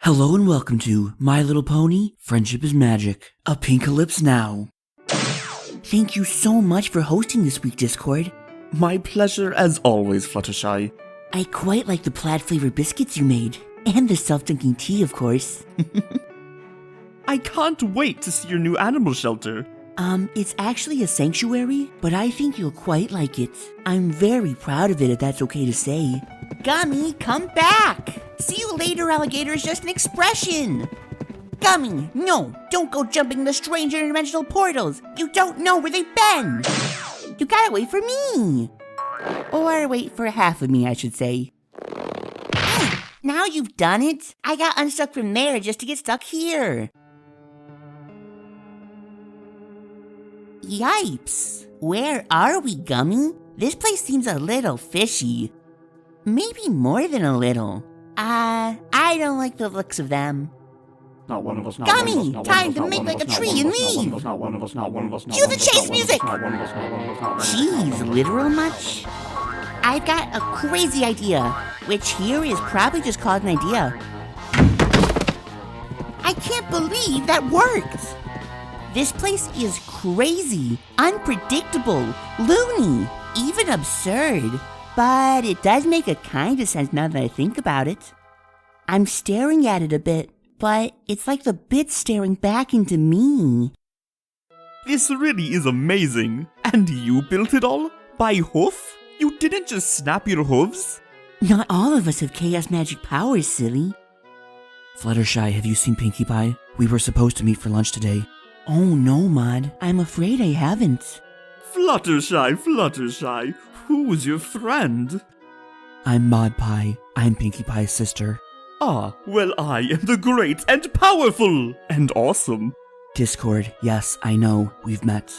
Hello and welcome to My Little Pony, Friendship is Magic, Apinkalypse Now. Thank you so much for hosting this week, Discord. My pleasure as always, Fluttershy. I quite like the plaid-flavored biscuits you made, and the self-drinking tea, of course. I can't wait to see your new animal shelter. It's actually a sanctuary, but I think you'll quite like it. I'm very proud of it, if that's okay to say. Gummy, come back! See you later, alligator is just an expression! Gummy, no, don't go jumping the strange interdimensional portals! You don't know where they've been! You gotta wait for me! Or wait for half of me, I should say. Now you've done it, I got unstuck from there just to get stuck here. Yipes! Where are we, Gummy? This place seems a little fishy. Maybe more than a little. I don't like the looks of them. Not one of us, not Gummy, one of us, time to make like a tree and leave! Cue the chase music! Jeez, literal much? I've got a crazy idea, which here is probably just called an idea. I can't believe that worked! This place is crazy, unpredictable, loony, even absurd. But it does make a kind of sense now that I think about it. I'm staring at it a bit, but it's like the bit's staring back into me. This really is amazing. And you built it all? By hoof? You didn't just snap your hooves? Not all of us have chaos magic powers, silly. Fluttershy, have you seen Pinkie Pie? We were supposed to meet for lunch today. Oh no, Maud. I'm afraid I haven't. Fluttershy, Fluttershy, who's your friend? I'm Maud Pie. I'm Pinkie Pie's sister. Ah, well I am the great and powerful and awesome. Discord, yes, I know, we've met.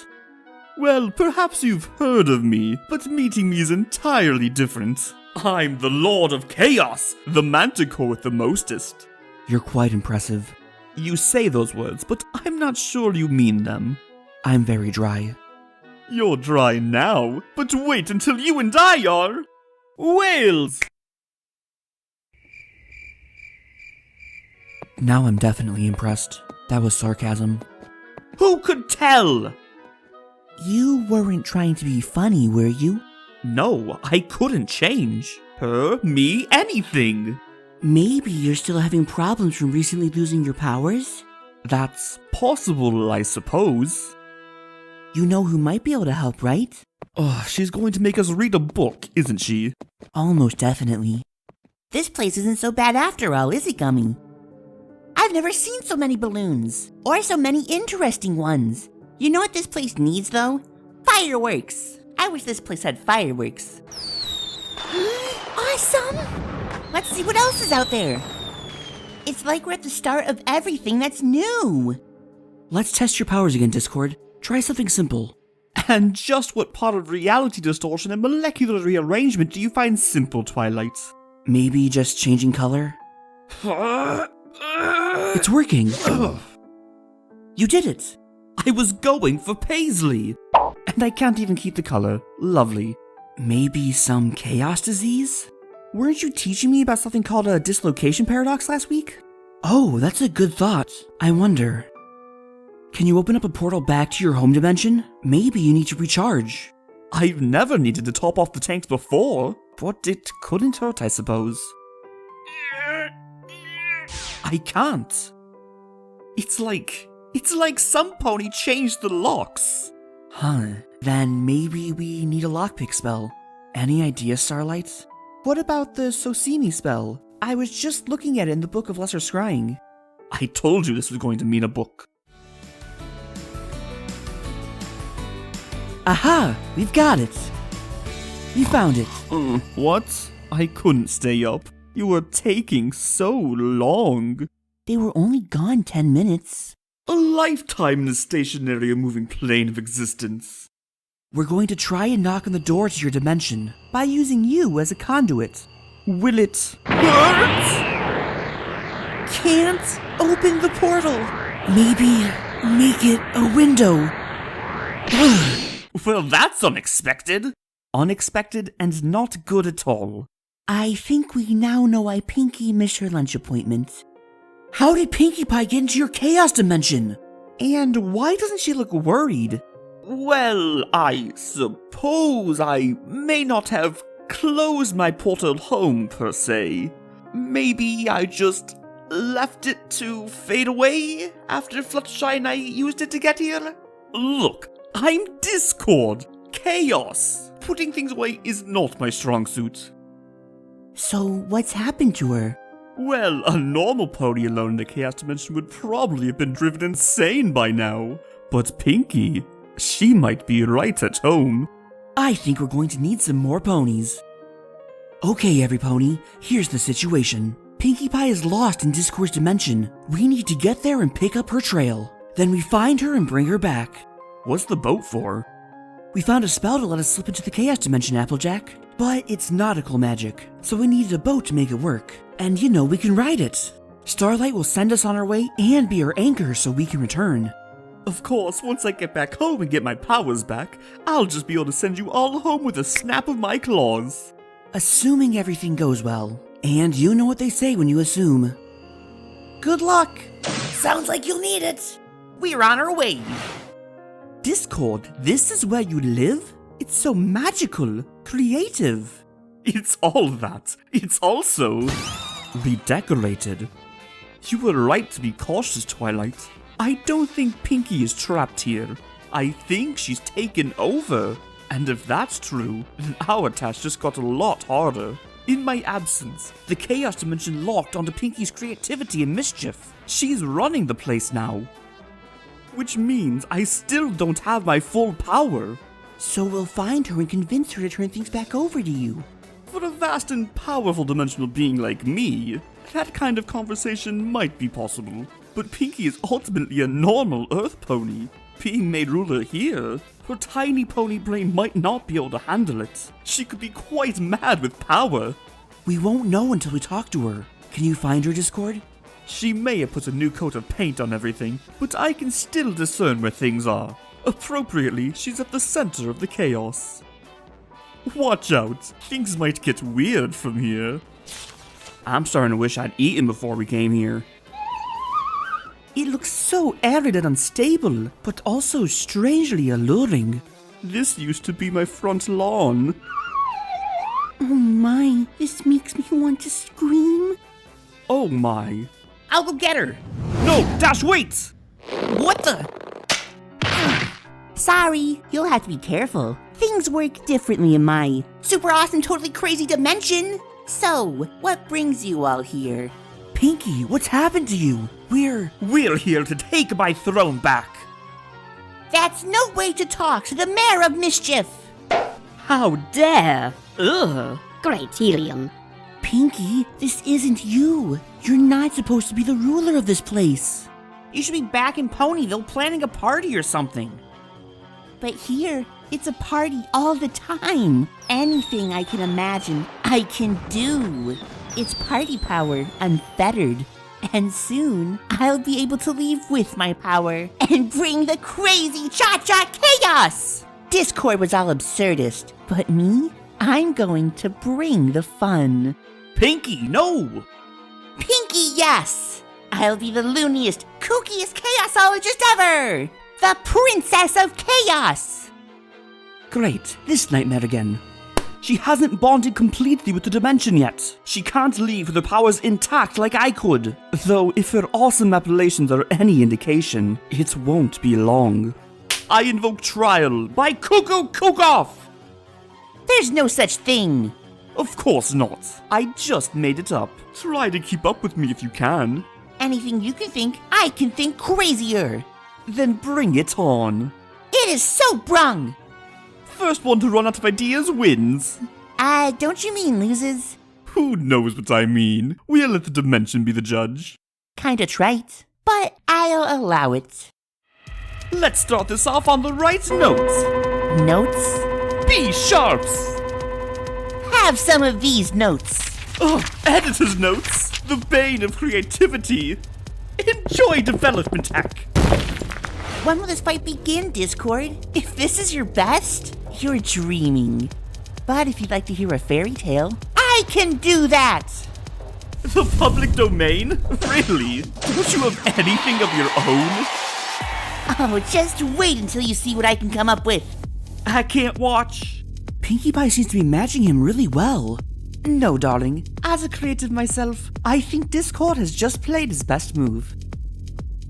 Well, perhaps you've heard of me, but meeting me is entirely different. I'm the Lord of Chaos, the Manticore with the mostest. You're quite impressive. You say those words, but I'm not sure you mean them. I'm very dry. You're dry now, but wait until you and I are whales! Now I'm definitely impressed. That was sarcasm. Who could tell? You weren't trying to be funny, were you? No, I couldn't change. Her, me, anything. Maybe you're still having problems from recently losing your powers? That's possible, I suppose. You know who might be able to help, right? Oh, she's going to make us read a book, isn't she? Almost definitely. This place isn't so bad after all, is it, Gummy? I've never seen so many balloons, or so many interesting ones. You know what this place needs, though? Fireworks! I wish this place had fireworks. Awesome! Let's see what else is out there. It's like we're at the start of everything that's new. Let's test your powers again, Discord. Try something simple. And just what part of reality distortion and molecular rearrangement do you find simple, Twilight? Maybe just changing color? It's working! You did it! I was going for Paisley! And I can't even keep the color. Lovely. Maybe some chaos disease? Weren't you teaching me about something called a dislocation paradox last week? Oh, that's a good thought. I wonder. Can you open up a portal back to your home dimension? Maybe you need to recharge. I've never needed to top off the tanks before, but it couldn't hurt, I suppose. I can't. It's like some pony changed the locks. Huh, then maybe we need a lockpick spell. Any idea, Starlight? What about the Socini spell? I was just looking at it in the Book of Lesser Scrying. I told you this was going to mean a book. Aha! We've got it! We found it. What? I couldn't stay up. You were taking so long. They were only gone 10 minutes. A lifetime in a stationary or moving plane of existence. We're going to try and knock on the door to your dimension by using you as a conduit. Will it hurt? Can't open the portal. Maybe make it a window. Well, that's unexpected. Unexpected and not good at all. I think we now know why Pinkie missed her lunch appointment. How did Pinkie Pie get into your chaos dimension? And why doesn't she look worried? Well, I suppose I may not have closed my portal home per se. Maybe I just left it to fade away after Fluttershy and I used it to get here? Look, I'm Discord. Chaos. Putting things away is not my strong suit. So, what's happened to her? Well, a normal pony alone in the Chaos Dimension would probably have been driven insane by now. But Pinkie, she might be right at home. I think we're going to need some more ponies. Okay, every pony, here's the situation. Pinkie Pie is lost in Discord's dimension. We need to get there and pick up her trail. Then we find her and bring her back. What's the boat for? We found a spell to let us slip into the Chaos Dimension, Applejack. But it's nautical magic, so we needed a boat to make it work. And you know we can ride it. Starlight will send us on our way and be our anchor so we can return. Of course, once I get back home and get my powers back, I'll just be able to send you all home with a snap of my claws. Assuming everything goes well. And you know what they say when you assume. Good luck! Sounds like you'll need it. We're on our way. Discord, this is where you live? It's so magical, creative. It's all that. It's also redecorated. You were right to be cautious, Twilight. I don't think Pinkie is trapped here. I think she's taken over. And if that's true, then our task just got a lot harder. In my absence, the Chaos Dimension locked onto Pinkie's creativity and mischief. She's running the place now. Which means I still don't have my full power. So we'll find her and convince her to turn things back over to you. For a vast and powerful dimensional being like me, that kind of conversation might be possible. But Pinkie is ultimately a normal Earth pony. Being made ruler here, her tiny pony brain might not be able to handle it. She could be quite mad with power. We won't know until we talk to her. Can you find her, Discord? She may have put a new coat of paint on everything, but I can still discern where things are. Appropriately, she's at the center of the chaos. Watch out, things might get weird from here. I'm starting to wish I'd eaten before we came here. It looks so arid and unstable, but also strangely alluring. This used to be my front lawn. Oh my, this makes me want to scream. Oh my. I'll go get her. No, Dash, wait! What the? Sorry, you'll have to be careful. Things work differently in my super awesome, totally crazy dimension. So, what brings you all here? Pinkie, what's happened to you? We're here to take my throne back. That's no way to talk to the Mayor of Mischief. How dare! Ugh! Great helium. Pinkie, this isn't you. You're not supposed to be the ruler of this place. You should be back in Ponyville planning a party or something. But here, it's a party all the time. Anything I can imagine, I can do. It's party power, unfettered. And soon, I'll be able to leave with my power and bring the crazy cha-cha chaos! Discord was all absurdist, but me? I'm going to bring the fun. Pinkie, no! Pinkie, yes! I'll be the looniest, kookiest chaosologist ever! The Princess of Chaos! Great, this nightmare again. She hasn't bonded completely with the dimension yet. She can't leave with her powers intact like I could. Though, if her awesome appellations are any indication, it won't be long. I invoke trial by Cuckoo Cookoff! There's no such thing. Of course not. I just made it up. Try to keep up with me if you can. Anything you can think, I can think crazier. Then bring it on. It is so brung. First one to run out of ideas wins. Don't you mean loses? Who knows what I mean? We'll let the dimension be the judge. Kinda trite, but I'll allow it. Let's start this off on the right note. Notes? B sharps. Have some of these notes. Ugh, editor's notes. The bane of creativity. Enjoy development hack. When will this fight begin, Discord? If this is your best, you're dreaming. But if you'd like to hear a fairy tale, I can do that! The public domain? Really? Don't you have anything of your own? Oh, just wait until you see what I can come up with. I can't watch. Pinkie Pie seems to be matching him really well. No, darling. As a creative myself, I think Discord has just played his best move.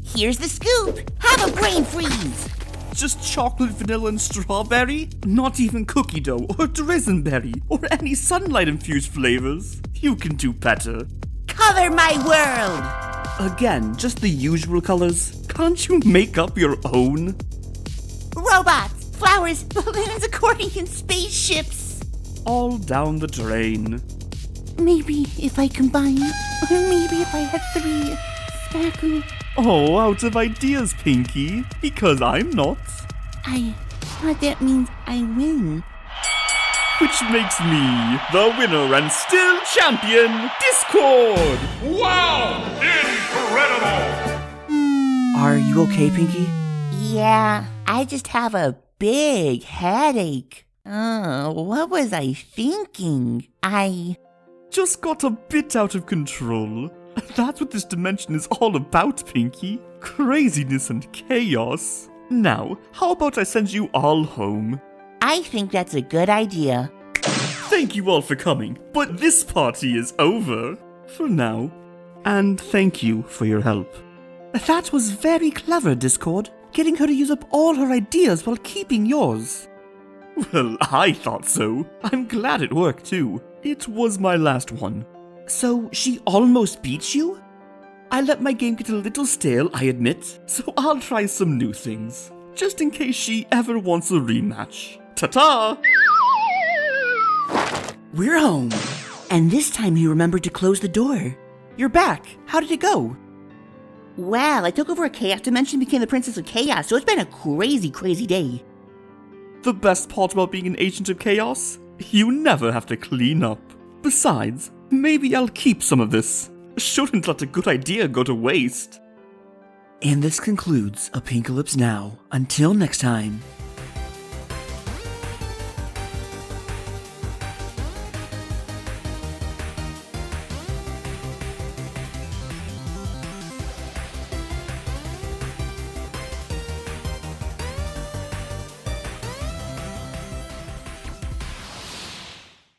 Here's the scoop. Have a brain freeze. Just chocolate, vanilla, and strawberry? Not even cookie dough, or drizzleberry, or any sunlight-infused flavors. You can do better. Color my world. Again, just the usual colors. Can't you make up your own? Robots, flowers, balloons, accordions, spaceships. All down the drain. Maybe if I combine, or maybe if I had 3. Sparkle. Oh, out of ideas, Pinkie. Because I'm not. I thought that means I win. Which makes me the winner and still champion, Discord! Wow! Incredible! Are you okay, Pinkie? Yeah, I just have a big headache. Oh, what was I thinking? Just got a bit out of control. That's what this dimension is all about, Pinkie. Craziness and chaos. Now, how about I send you all home? I think that's a good idea. Thank you all for coming, but this party is over. For now. And thank you for your help. That was very clever, Discord. Getting her to use up all her ideas while keeping yours. Well, I thought so. I'm glad it worked too. It was my last one. So she almost beat you? I let my game get a little stale, I admit, so I'll try some new things. Just in case she ever wants a rematch. Ta-ta! We're home. And this time you remembered to close the door. You're back. How did it go? Well, I took over a chaos dimension and became the Princess of Chaos, so it's been a crazy, crazy day. The best part about being an agent of chaos? You never have to clean up. Besides, maybe I'll keep some of this. Shouldn't let a good idea go to waste. And this concludes Apinkalypse Now. Until next time.